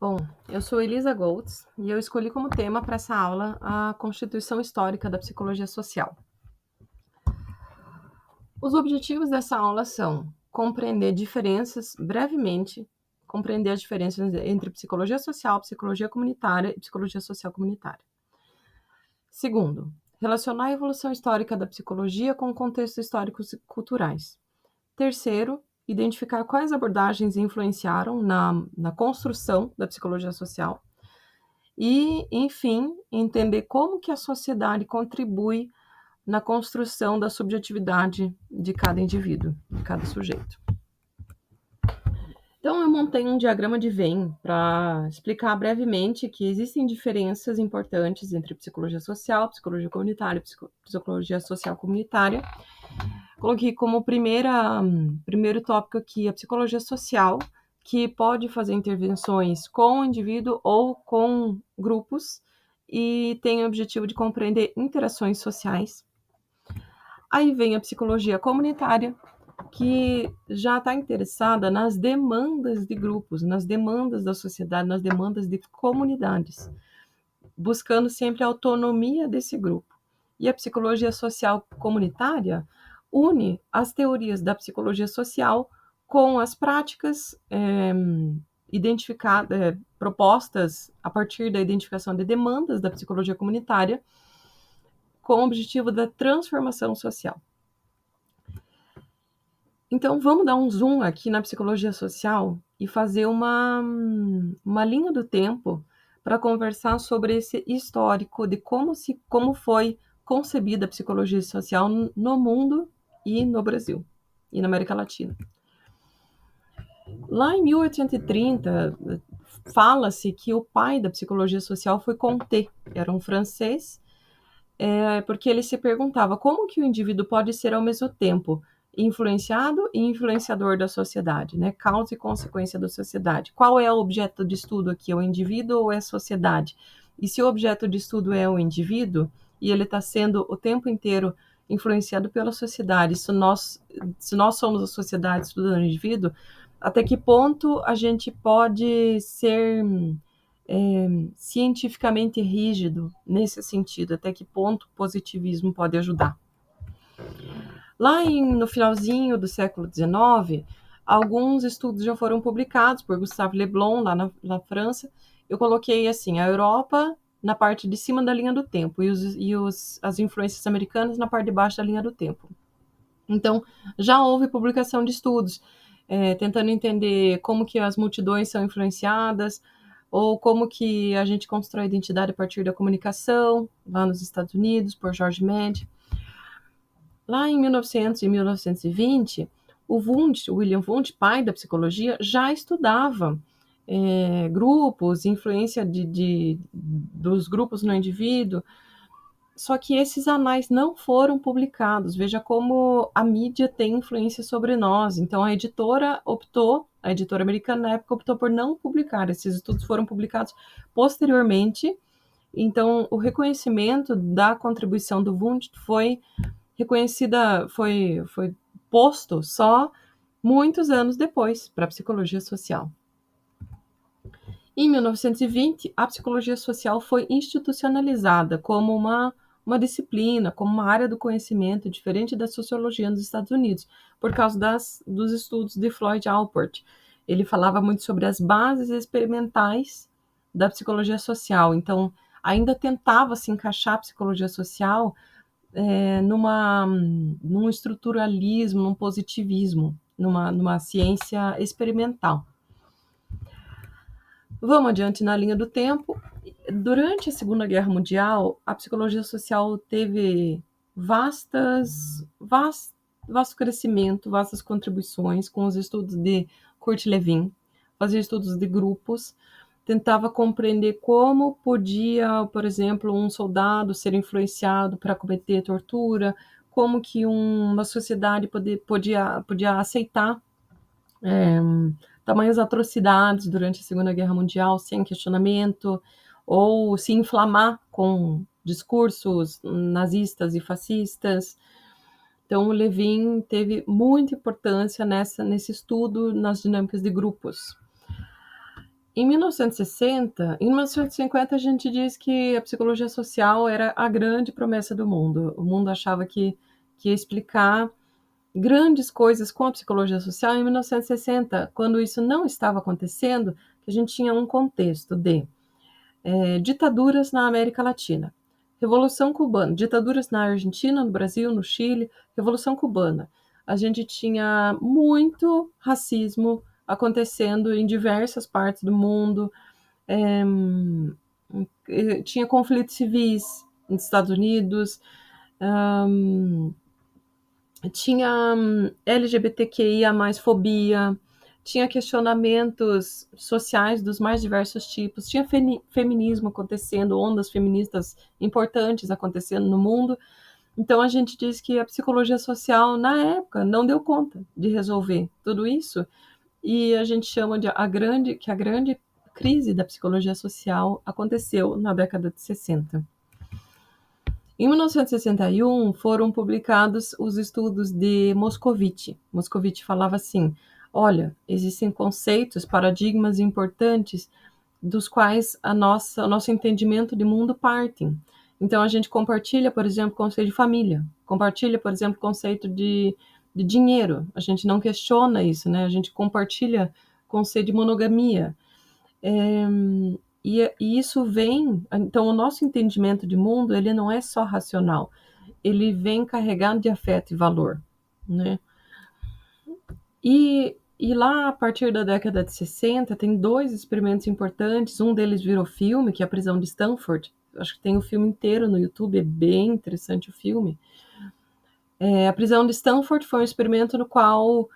Bom, eu sou Elisa Goltz e eu escolhi como tema para essa aula a Constituição Histórica da Psicologia Social. Os objetivos dessa aula são compreender diferenças, brevemente, compreender as diferenças entre psicologia social, psicologia comunitária e psicologia social comunitária. Segundo, relacionar a evolução histórica da psicologia com contextos históricos e culturais. Terceiro, identificar quais abordagens influenciaram na construção da psicologia social. E, enfim, entender como que a sociedade contribui na construção da subjetividade de cada indivíduo, de cada sujeito. Então, eu montei um diagrama de Venn para explicar brevemente que existem diferenças importantes entre psicologia social, psicologia comunitária e psicologia social comunitária. Coloquei como primeiro tópico aqui a psicologia social, que pode fazer intervenções com o indivíduo ou com grupos e tem o objetivo de compreender interações sociais. Aí vem a psicologia comunitária, que já está interessada nas demandas de grupos, nas demandas da sociedade, nas demandas de comunidades, buscando sempre a autonomia desse grupo. E a psicologia social comunitária une as teorias da psicologia social com as práticas propostas a partir da identificação de demandas da psicologia comunitária, com o objetivo da transformação social. Então, vamos dar um zoom aqui na psicologia social e fazer uma linha do tempo para conversar sobre esse histórico de como foi concebida a psicologia social no mundo e no Brasil, e na América Latina. Lá em 1830, fala-se que o pai da psicologia social foi Comte, era um francês, porque ele se perguntava como que o indivíduo pode ser ao mesmo tempo influenciado e influenciador da sociedade, né? Causa e consequência da sociedade. Qual é o objeto de estudo aqui? É o indivíduo ou é a sociedade? E se o objeto de estudo é o indivíduo e ele está sendo o tempo inteiro influenciado pela sociedade, se nós somos a sociedade estudando o indivíduo, até que ponto a gente pode ser cientificamente rígido nesse sentido? Até que ponto o positivismo pode ajudar? Lá no finalzinho do século XIX, alguns estudos já foram publicados por Gustave Le Bon, lá na França. Eu coloquei assim, a Europa na parte de cima da linha do tempo e as influências americanas na parte de baixo da linha do tempo. Então, já houve publicação de estudos tentando entender como que as multidões são influenciadas, ou como que a gente constrói identidade a partir da comunicação, lá nos Estados Unidos, por George Mead. Lá em 1900 e 1920, William Wundt, pai da psicologia, já estudava grupos, influência dos grupos no indivíduo, só que esses anais não foram publicados. Veja como a mídia tem influência sobre nós. Então, a editora americana na época optou por não publicar. Esses estudos foram publicados posteriormente. Então, o reconhecimento da contribuição do Wundt foi posto só muitos anos depois para a psicologia social. Em 1920, a psicologia social foi institucionalizada como uma disciplina, como uma área do conhecimento diferente da sociologia nos Estados Unidos, por causa dos estudos de Floyd Allport. Ele falava muito sobre as bases experimentais da psicologia social, então ainda tentava se encaixar a psicologia social num estruturalismo, num positivismo, numa ciência experimental. Vamos adiante na linha do tempo. Durante a Segunda Guerra Mundial, a psicologia social teve vasto crescimento, vastas contribuições com os estudos de Kurt Lewin, fazia estudos de grupos, tentava compreender como podia, por exemplo, um soldado ser influenciado para cometer tortura, como que uma sociedade podia aceitar tamanhas atrocidades durante a Segunda Guerra Mundial sem questionamento, ou se inflamar com discursos nazistas e fascistas. Então, o Levin teve muita importância nesse estudo nas dinâmicas de grupos. Em 1960, em 1950 a gente diz que a psicologia social era a grande promessa do mundo. O mundo achava que ia explicar grandes coisas com a psicologia social. Em 1960, quando isso não estava acontecendo, que a gente tinha um contexto de ditaduras na América Latina, Revolução Cubana, ditaduras na Argentina, no Brasil, no Chile, Revolução Cubana. A gente tinha muito racismo acontecendo em diversas partes do mundo, tinha conflitos civis nos Estados Unidos, tinha LGBTQIA mais fobia, tinha questionamentos sociais dos mais diversos tipos, tinha feminismo acontecendo, ondas feministas importantes acontecendo no mundo. Então a gente diz que a psicologia social, na época, não deu conta de resolver tudo isso, e a gente chama de a grande crise da psicologia social aconteceu na década de 60. Em 1961, foram publicados os estudos de Moscovitch. Moscovitch falava assim: olha, existem conceitos, paradigmas importantes dos quais o nosso entendimento de mundo partem. Então, a gente compartilha, por exemplo, o conceito de família, compartilha, por exemplo, o conceito de dinheiro. A gente não questiona isso, né? A gente compartilha o conceito de monogamia. E isso vem, então o nosso entendimento de mundo, ele não é só racional, ele vem carregado de afeto e valor, né? E lá, a partir da década de 60, tem 2 experimentos importantes, um deles virou filme, que é a prisão de Stanford, acho que tem o filme inteiro no YouTube, é bem interessante o filme. A prisão de Stanford foi um experimento no qual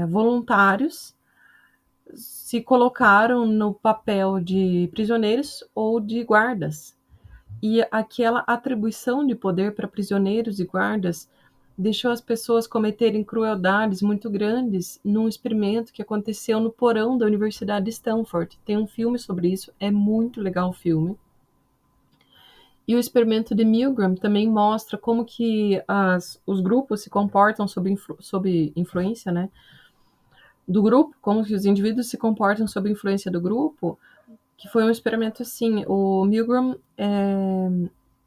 voluntários se colocaram no papel de prisioneiros ou de guardas. E aquela atribuição de poder para prisioneiros e guardas deixou as pessoas cometerem crueldades muito grandes num experimento que aconteceu no porão da Universidade de Stanford. Tem um filme sobre isso, é muito legal o filme. E o experimento de Milgram também mostra como que os grupos se comportam sob influência, né, do grupo, como que os indivíduos se comportam sob influência do grupo, que foi um experimento assim. O Milgram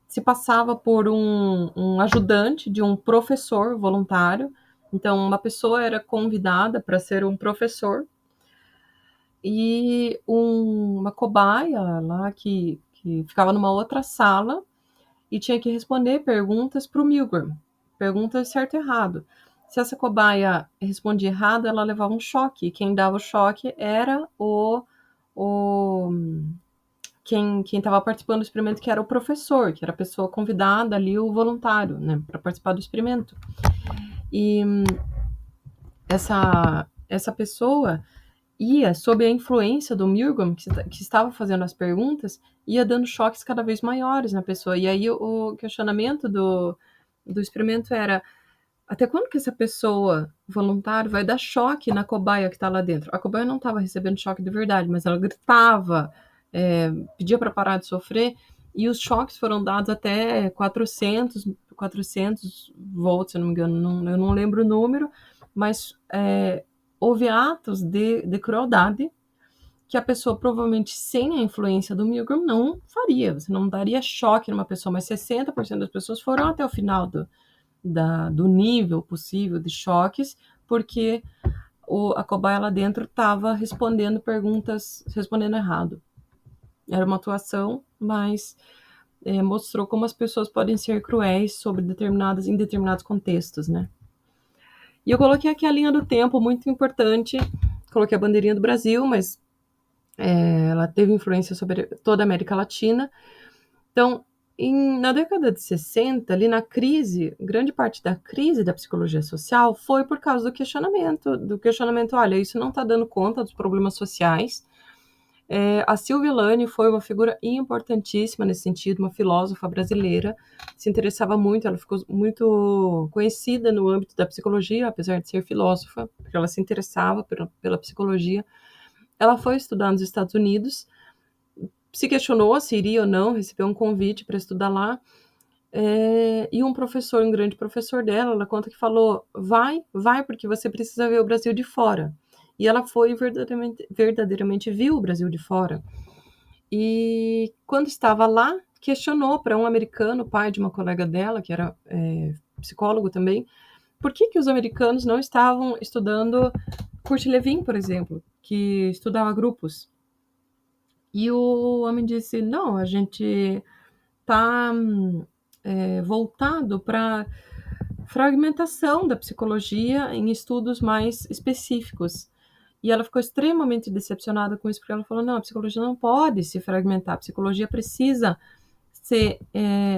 se passava por um ajudante de um professor voluntário. Então, uma pessoa era convidada para ser um professor e uma cobaia lá que ficava numa outra sala e tinha que responder perguntas para o Milgram, perguntas certo e errado. Se essa cobaia respondia errado, ela levava um choque. E quem dava o choque era quem estava participando do experimento, que era o professor, que era a pessoa convidada ali, o voluntário, né, para participar do experimento. E essa pessoa ia, sob a influência do Milgram, que estava fazendo as perguntas, ia dando choques cada vez maiores na pessoa. E aí o questionamento do experimento era: até quando que essa pessoa voluntária vai dar choque na cobaia que está lá dentro? A cobaia não estava recebendo choque de verdade, mas ela gritava, pedia para parar de sofrer, e os choques foram dados até 400 volts, se eu não me engano, eu não lembro o número, mas houve atos de crueldade que a pessoa, provavelmente sem a influência do Milgram, não faria. Você não daria choque numa pessoa, mas 60% das pessoas foram até o final do nível possível de choques, porque a cobaia lá dentro estava respondendo perguntas, respondendo errado. Era uma atuação, mas mostrou como as pessoas podem ser cruéis em determinados contextos, né? E eu coloquei aqui a linha do tempo, muito importante. Coloquei a bandeirinha do Brasil, mas ela teve influência sobre toda a América Latina. Então, na década de 60, ali na crise, grande parte da crise da psicologia social foi por causa do questionamento, olha, isso não está dando conta dos problemas sociais. A Silvia Lane foi uma figura importantíssima nesse sentido, uma filósofa brasileira, se interessava muito, ela ficou muito conhecida no âmbito da psicologia, apesar de ser filósofa, porque ela se interessava pela psicologia. Ela foi estudar nos Estados Unidos, se questionou se iria ou não, recebeu um convite para estudar lá, e um grande professor dela, ela conta que falou: vai, porque você precisa ver o Brasil de fora. e ela foi verdadeiramente viu o Brasil de fora. E quando estava lá, questionou para um americano, pai de uma colega dela, que era psicólogo também, por que os americanos não estavam estudando Kurt Lewin, por exemplo, que estudava grupos. E o homem disse, não, a gente está voltado para fragmentação da psicologia em estudos mais específicos. E ela ficou extremamente decepcionada com isso, porque ela falou, não, a psicologia não pode se fragmentar, a psicologia precisa se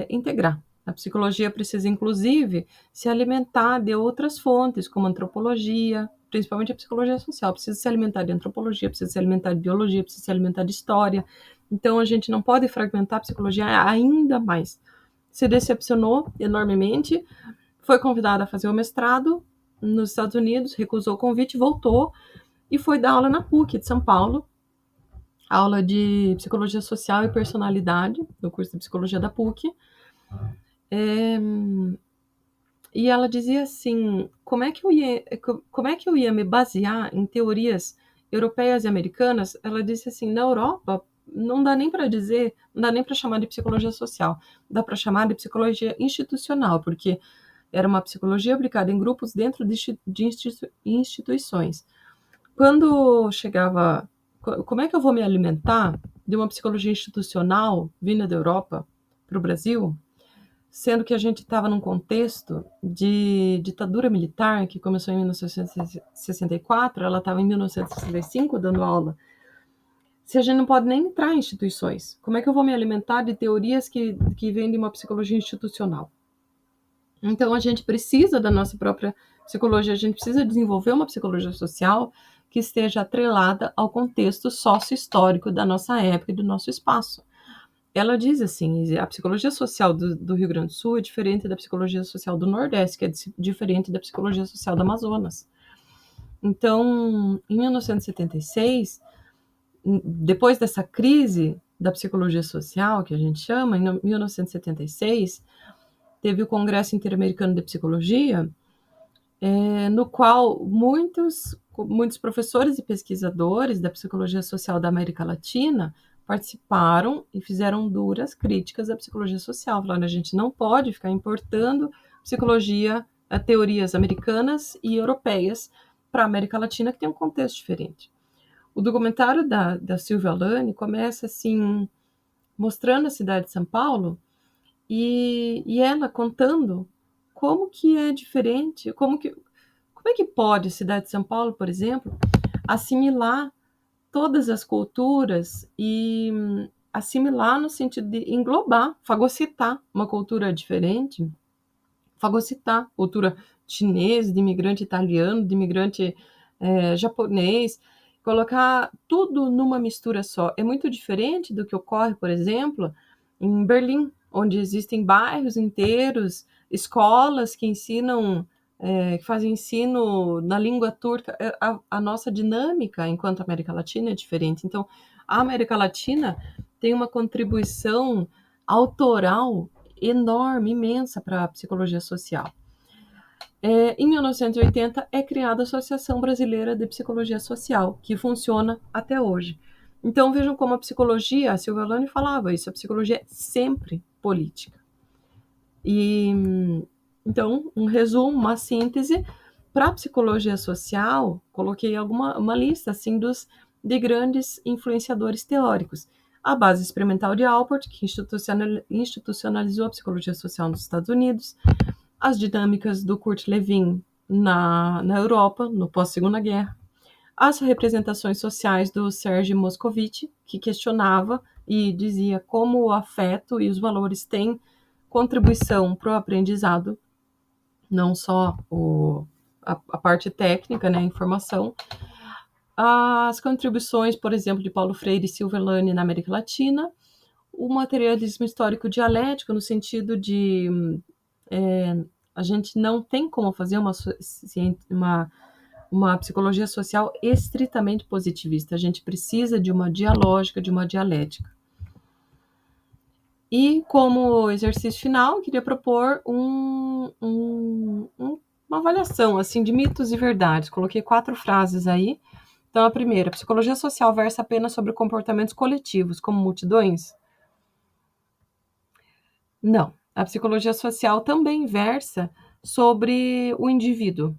integrar. A psicologia precisa, inclusive, se alimentar de outras fontes, como antropologia, principalmente a psicologia social, precisa se alimentar de antropologia, precisa se alimentar de biologia, precisa se alimentar de história. Então, a gente não pode fragmentar a psicologia ainda mais. Se decepcionou enormemente, foi convidada a fazer o mestrado nos Estados Unidos, recusou o convite, voltou e foi dar aula na PUC de São Paulo, aula de psicologia social e personalidade, no curso de psicologia da PUC. E ela dizia assim, como é que eu ia me basear em teorias europeias e americanas? Ela disse assim, na Europa não dá nem para dizer, não dá nem para chamar de psicologia social, dá para chamar de psicologia institucional, porque era uma psicologia aplicada em grupos dentro de instituições. Quando chegava, como é que eu vou me alimentar de uma psicologia institucional vinda da Europa para o Brasil, sendo que a gente estava num contexto de ditadura militar que começou em 1964, ela estava em 1965 dando aula. Se a gente não pode nem entrar em instituições, como é que eu vou me alimentar de teorias que vêm de uma psicologia institucional? Então, a gente precisa da nossa própria psicologia, a gente precisa desenvolver uma psicologia social que esteja atrelada ao contexto sócio-histórico da nossa época e do nosso espaço. Ela diz assim, a psicologia social do Rio Grande do Sul é diferente da psicologia social do Nordeste, que é diferente da psicologia social do Amazonas. Então, em 1976, depois dessa crise da psicologia social, que a gente chama, em 1976, teve o Congresso Interamericano de Psicologia, no qual muitos professores e pesquisadores da psicologia social da América Latina participaram e fizeram duras críticas à psicologia social, falando que a gente não pode ficar importando psicologia, teorias americanas e europeias para a América Latina, que tem um contexto diferente. O documentário da Silvia Lani começa assim, mostrando a cidade de São Paulo e ela contando como que é diferente, como é que pode a cidade de São Paulo, por exemplo, assimilar todas as culturas e assimilar no sentido de englobar, fagocitar uma cultura diferente, fagocitar cultura chinesa, de imigrante italiano, de imigrante japonês, colocar tudo numa mistura só. É muito diferente do que ocorre, por exemplo, em Berlim, onde existem bairros inteiros, escolas que ensinam, que fazem ensino na língua turca. A nossa dinâmica enquanto América Latina é diferente. Então, a América Latina tem uma contribuição autoral enorme, imensa para a psicologia social. Em 1980 é criada a Associação Brasileira de Psicologia Social, que funciona até hoje. Então vejam como a psicologia, a Silvia Lani falava isso, a psicologia é sempre política. E então, um resumo, uma síntese, para a psicologia social, coloquei uma lista assim de grandes influenciadores teóricos. A base experimental de Alport, que institucionalizou a psicologia social nos Estados Unidos, as dinâmicas do Kurt Lewin na Europa, no pós-Segunda Guerra, as representações sociais do Serge Moscovitch, que questionava e dizia como o afeto e os valores têm contribuição para o aprendizado, não só a parte técnica, né, a informação. As contribuições, por exemplo, de Paulo Freire e Silvia Lani na América Latina, o materialismo histórico dialético, no sentido de a gente não tem como fazer uma psicologia social estritamente positivista. A gente precisa de uma dialógica, de uma dialética. E como exercício final, queria propor uma avaliação assim de mitos e verdades. Coloquei 4 frases aí Então, a primeira, a psicologia social versa apenas sobre comportamentos coletivos, como multidões? Não. A psicologia social também versa sobre o indivíduo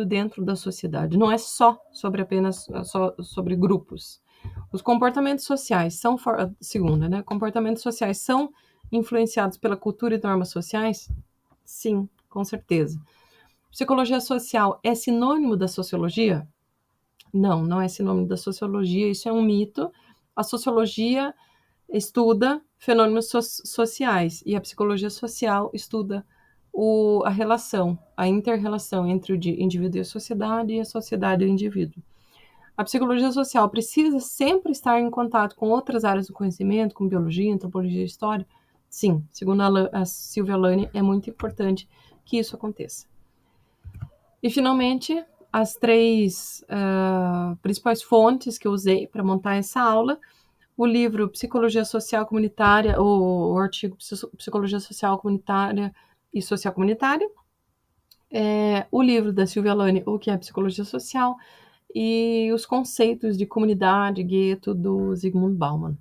dentro da sociedade. Não é só sobre apenas só sobre grupos. Os comportamentos sociais são, segunda, né? Comportamentos sociais são influenciados pela cultura e normas sociais? Sim, com certeza. Psicologia social é sinônimo da sociologia? Não, não é sinônimo da sociologia, isso é um mito. A sociologia estuda fenômenos sociais e a psicologia social estuda a relação, a inter-relação entre o indivíduo e a sociedade e o indivíduo. A psicologia social precisa sempre estar em contato com outras áreas do conhecimento, como biologia, antropologia e história? Sim, segundo a Silvia Lane, é muito importante que isso aconteça. E, finalmente, as três principais fontes que eu usei para montar essa aula: o livro Psicologia Social Comunitária, o artigo Psicologia Social Comunitária e Social Comunitária, o livro da Silvia Lane, O que é Psicologia Social, e os conceitos de comunidade, gueto, do Zygmunt Bauman.